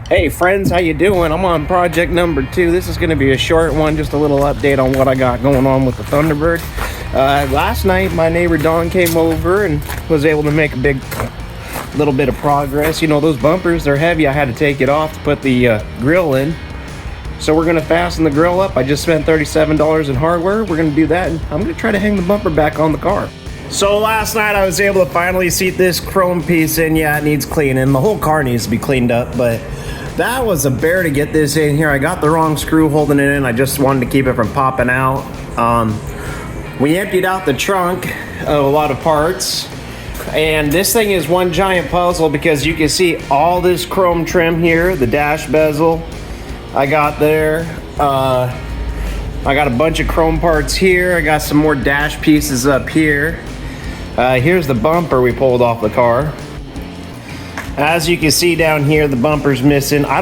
Hey friends, how you doing? I'm on project number 2. This is going to be a short one, just a little update on what I got going on with the Thunderbird. Last night my neighbor Don came over and was able to make a big little bit of progress. You know, those bumpers, they're heavy. I had to take it off to put the grill in. So we're going to fasten the grill up. I just spent $37 in hardware. We're going to do that, and I'm going to try to hang the bumper back on the car. So last night I was able to finally seat this chrome piece in. Yeah, it needs cleaning. The whole car needs to be cleaned up, but that was a bear to get this in here. I got the wrong screw holding it in. I just wanted to keep it from popping out. We emptied out the trunk of a lot of parts, and this thing is one giant puzzle because you can see all this chrome trim here, the dash bezel I got there. I got a bunch of chrome parts here. I got some more dash pieces up here. Here's the bumper we pulled off the car. As you can see down here, the bumper's missing. I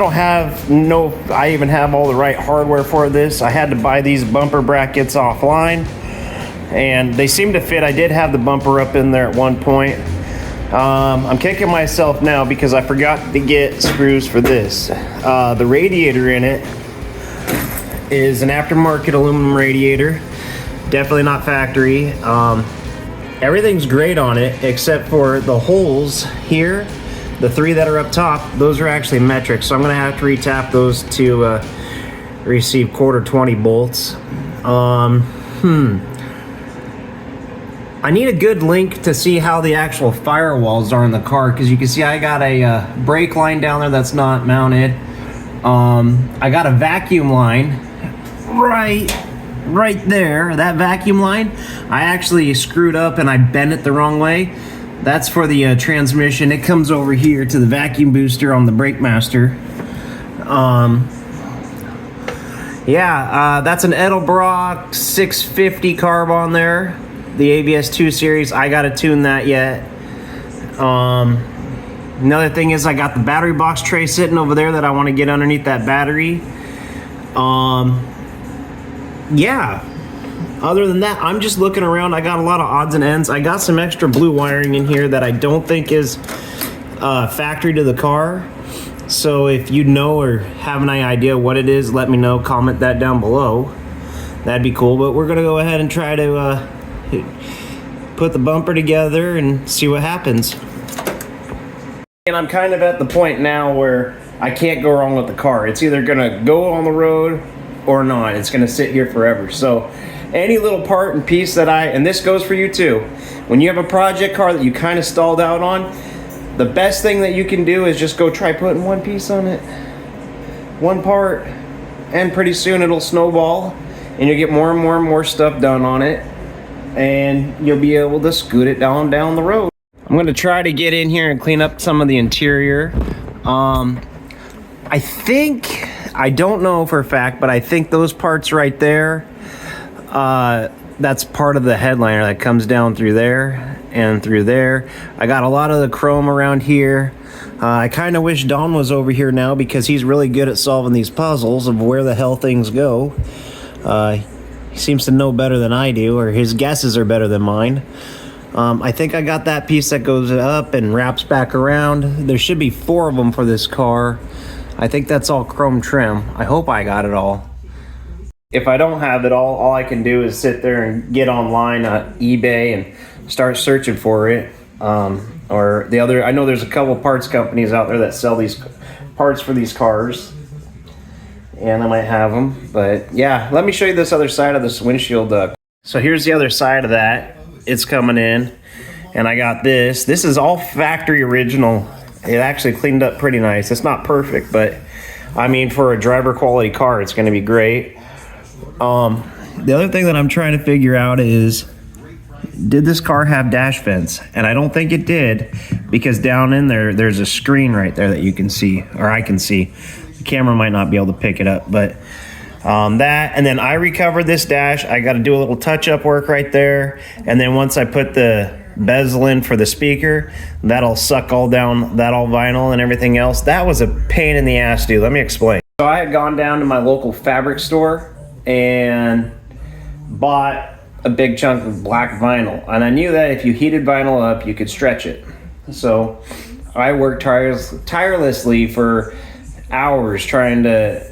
even have all the right hardware for this. I had to buy these bumper brackets offline, and they seem to fit. I did have the bumper up in there at one point. I'm kicking myself now because I forgot to get screws for this. The radiator in it is an aftermarket aluminum radiator. Definitely not factory. Everything's great on it except for the holes here. The 3 that are up top, those are actually metric, so I'm gonna have to retap those to receive quarter 20 bolts. I need a good link to see how the actual firewalls are in the car, because you can see I got a brake line down there that's not mounted. I got a vacuum line right there. That vacuum line, I actually screwed up and I bent it the wrong way. That's for the transmission. It comes over here to the vacuum booster on the Brake Master. That's an Edelbrock 650 carb on there. The ABS 2 series. I gotta tune that yet. Another thing is I got the battery box tray sitting over there that I want to get underneath that battery. Other than that, I'm just looking around. I got a lot of odds and ends. I got some extra blue wiring in here that I don't think is factory to the car. So if you know or have any idea what it is, let me know. Comment that down below. That'd be cool. But we're gonna go ahead and try to put the bumper together and see what happens. And I'm kind of at the point now where I can't go wrong with the car. It's either gonna go on the road or not. It's gonna sit here forever. So any little part and piece and this goes for you too, when you have a project car that you kind of stalled out on, the best thing that you can do is just go try putting one piece on it, one part, and pretty soon it'll snowball and you'll get more and more and more stuff done on it, and you'll be able to scoot it down the road. I'm gonna try to get in here and clean up some of the interior. I don't know for a fact, but I think those parts right there, that's part of the headliner that comes down through there and through there. I got a lot of the chrome around here. I kind of wish Don was over here now because he's really good at solving these puzzles of where the hell things go. He seems to know better than I do, or his guesses are better than mine. I think I got that piece that goes up and wraps back around. There should be 4 of them for this car. I think that's all chrome trim. I hope I got it all. If I don't have it all I can do is sit there and get online on eBay and start searching for it. I know there's a couple parts companies out there that sell these parts for these cars, and I might have them. But yeah, let me show you this other side of this windshield. So here's the other side of that. It's coming in, and I got this. This is all factory original. It actually cleaned up pretty nice. It's not perfect, but I mean, for a driver quality car, it's going to be great. The other thing that I'm trying to figure out is, did this car have dash vents? And I don't think it did, because down in there's a screen right there that you can see, or I can see. The camera might not be able to pick it up, but that, and then I recovered this dash. I got to do a little touch-up work right there, and then once I put the bezel in for the speaker, that'll suck all down that all vinyl and everything else. That was a pain in the ass, dude. Let me explain. So I had gone down to my local fabric store and bought a big chunk of black vinyl, and I knew that if you heated vinyl up, you could stretch it. So I worked tirelessly for hours trying to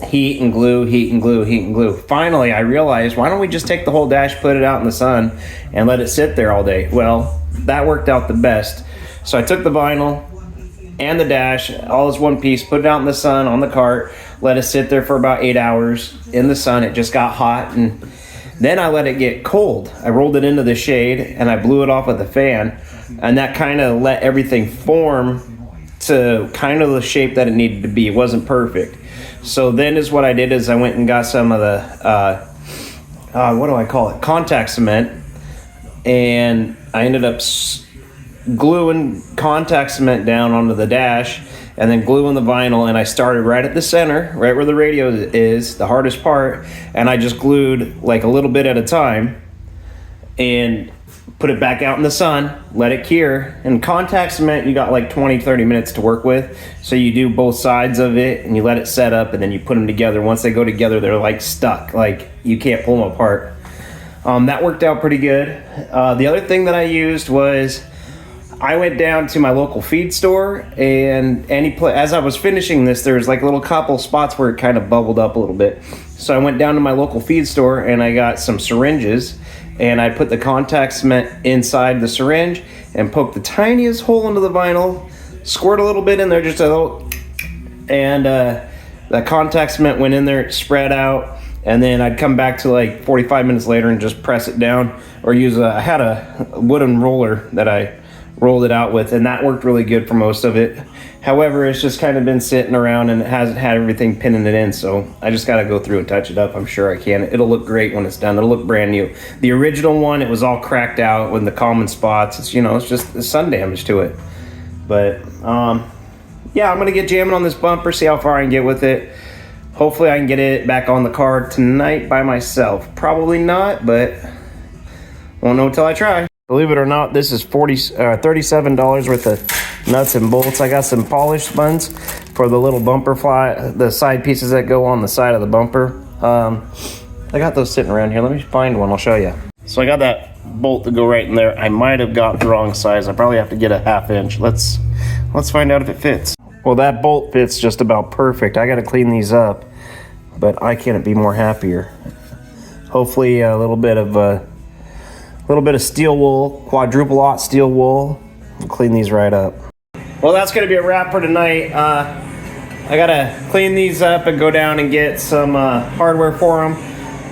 heat and glue, heat and glue, heat and glue. Finally, I realized, why don't we just take the whole dash, put it out in the sun, and let it sit there all day? Well, that worked out the best. So I took the vinyl and the dash, all as one piece, put it out in the sun on the cart, let it sit there for about 8 hours in the sun. It just got hot, and then I let it get cold. I rolled it into the shade, and I blew it off with a fan, and that kind of let everything form to kind of the shape that it needed to be. It wasn't perfect. So then is what I did is I went and got some of the, what do I call it? Contact cement. And I ended up gluing contact cement down onto the dash and then gluing the vinyl. And I started right at the center, right where the radio is, the hardest part. And I just glued like a little bit at a time and put it back out in the sun, let it cure. And contact cement, you got like 20-30 minutes to work with. So you do both sides of it and you let it set up and then you put them together. Once they go together, they're like stuck, like you can't pull them apart. That worked out pretty good. The other thing that I used was I went down to my local feed store, and as I was finishing this, there was like a little couple spots where it kind of bubbled up a little bit. So I went down to my local feed store and I got some syringes, and I put the contact cement inside the syringe and poked the tiniest hole into the vinyl, squirt a little bit in there, just a little, and the contact cement went in there, spread out, and then I'd come back to like 45 minutes later and just press it down, or I had a wooden roller that I rolled it out with, and that worked really good for most of it. However, it's just kind of been sitting around and it hasn't had everything pinning it in, so I just got to go through and touch it up. I'm sure I can. It'll look great when it's done. It'll look brand new. The original one, it was all cracked out with the common spots. It's, it's just the sun damage to it. But yeah, I'm gonna get jamming on this bumper, see how far I can get with it. Hopefully I can get it back on the car tonight by myself. Probably not, but won't know until I try. Believe it or not, this is $37 worth of nuts and bolts. I got some polish sponge for the little bumper the side pieces that go on the side of the bumper. I got those sitting around here. Let me find one, I'll show you. So I got that bolt to go right in there. I might have got the wrong size. I probably have to get a 1/2 inch. Let's find out if it fits. Well, that bolt fits just about perfect. I gotta clean these up, but I can't be more happier. Hopefully a little bit of steel wool, quadruple aught steel wool. I'll clean these right up. Well, that's gonna be a wrap for tonight. I gotta clean these up and go down and get some hardware for them.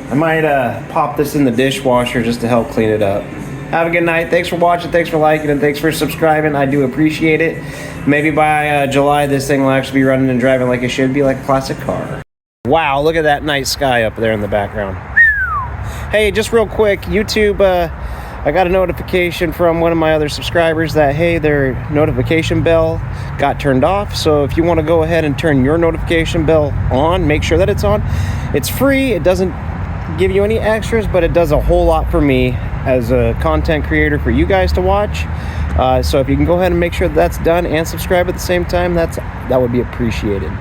I might pop this in the dishwasher just to help clean it up. Have a good night. Thanks for watching, thanks for liking, and thanks for subscribing. I do appreciate it. Maybe by July, this thing will actually be running and driving like it should be, like a classic car. Wow, look at that night sky up there in the background. Hey, just real quick, YouTube, I got a notification from one of my other subscribers that, hey, their notification bell got turned off. So if you want to go ahead and turn your notification bell on, make sure that it's on. It's free. It doesn't give you any extras, but it does a whole lot for me as a content creator for you guys to watch. So if you can go ahead and make sure that's done and subscribe at the same time, that would be appreciated.